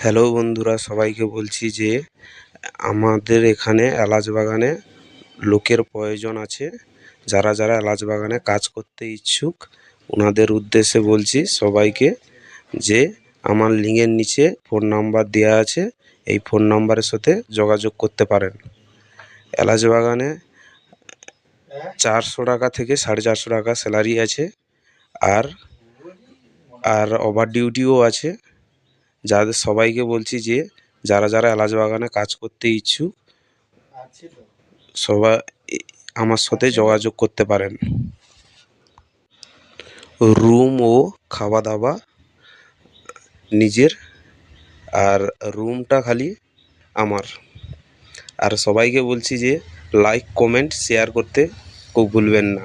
Hello বন্ধুরা, সবাইকে বলছি যে আমাদের এখানে এলাচ বাগানে লোকের প্রয়োজন আছে। যারা যারা এলাচ বাগানে কাজ করতে ইচ্ছুক ওনাদের উদ্দেশ্যে বলছি সবাইকে যে আমার লিঙ্কের নিচে ফোন নাম্বার দেওয়া আছে, এই ফোন নাম্বারের সাথে যোগাযোগ করতে পারেন। এলাচ বাগানে 400 টাকা থেকে 450 টাকা স্যালারি আছে, আর আর ওভার ডিউটিও আছে। যাদের সবাইকে বলছি যে যারা যারা এলাচ বাগানে কাজ করতে ইচ্ছুক সবাই আমার সাথে যোগাযোগ করতে পারেন। রুম ও খাওয়া দাওয়া নিজের, আর রুমটা খালি আমার। আর সবাইকে বলছি যে লাইক, কমেন্ট, শেয়ার করতে খুব ভুলবেন না।